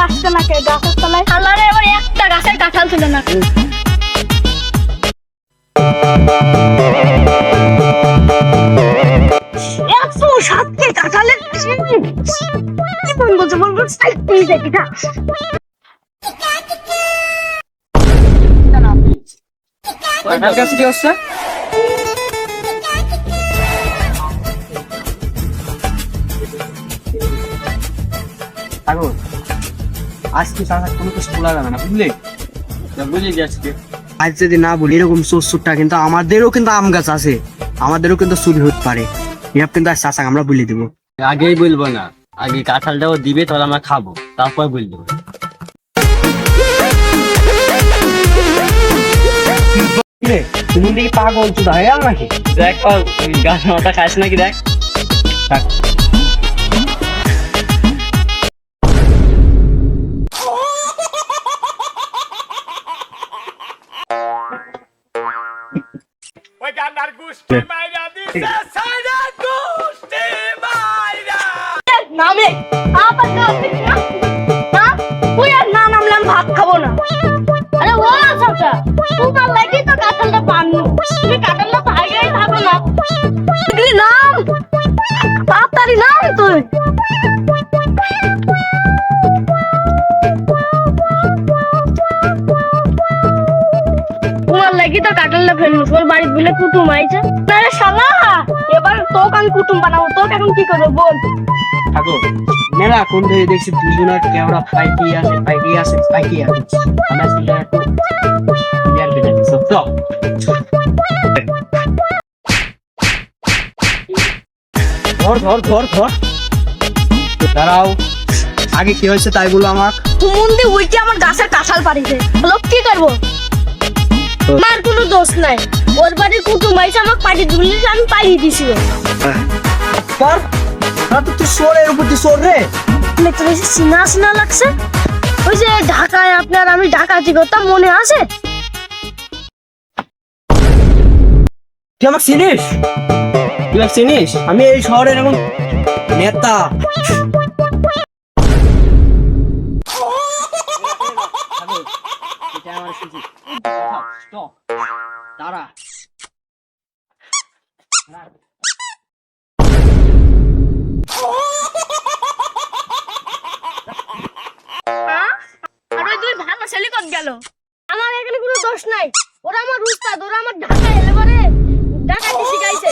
আসছে না কে গাছের তলায়? আল্লাহরে এবার একটা গাছের কাঁঠাল ছিল না। একশো সাতকে কাঁঠালের কি বলবো বলবো তুই দেখি না। কাঁঠাল গাছ কি হচ্ছে? আজকে চাচা কোনো কিছু বলা যাবে না, বুঝলে? বুঝলি যে আজ যদি না বলি এরকম চোরটা কিন্তু আমাদেরও কিন্তু আম গাছ আছে, আমাদেরও কিন্তু চুরি হতে পারে। এসব কিন্তু আজ চাচা আমরা বলে দেবো। আগেই বলবো না, আগে কাঁঠালটাও দিবে তাহলে আমরা খাবো, তারপর বলবো। তুমি দেখি পাগল চুদা হয়ে গেল নাকি? দেখ গাছ মাথা খাস নাকি দেখ। নামে আবার না তুই আর না নামলে আমি ভাত খাবো না। আরে ও চাচা তোমার লাগি তো কাঁঠালটা পাননি, তুমি কাঁঠালটা ভাইগাই খাবো না। তুই নাম তাড়াতাড়ি নাম তুই। তোমার লাগি তো কাঁঠালটা ফেললো, তোর বাড়ি বলে কুটুম আইছে। আরে শালা এবার তোকে আমি কুটুম বানাবো, তোকে এখন কি করবো বল। ঠাকুর মেলা কোন ধরে দেখছি দুজনের কেওড়া ফাইটি আছে আমরা সেটা একটু ইয়ার বেটা দিছো তো। ধর দাঁড়াও, আগে কি হয়েছে তাই বলো আমাক। মুন্দি উইটি আমার গাছের কাঁঠাল পাড়িছে, লোক কি করবো? আমার কোনো দোষ নাই, ওর বাড়ি কুটুম আইছে আমাকে পাড়ি দিলি, আমি পাড়িয়ে দিছি। পর তুই সোরের উপর তুই সোর রে। দেখতে বেশি চিনা লাগছে। ওই যে ঢাকায় আপনার আমি ডাকাতি করতাম, মনে আছে? তুই আমাকে চিনিস? আমি এই শহরের এখন নেতা। দাঁড়া আমার এখানে কোনো দোষ নাই, ওরা আমার উস্তাদ, ওরা আমার ঢাকায় এলে পরে ডাকাতি শিখাইছে,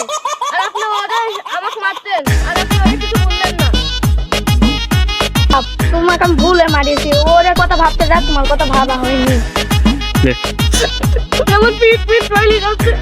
আর আপনি ওরা আমাকে মারতেন আর আপনি ওরা কিছু বললেন না। তোমাকে আমি ভুলে মারিয়েছি, ওরা কথা ভাবতে যা তোমার কথা ভাবা হয়নি। আমার পিঠ রইলি যাচ্ছে।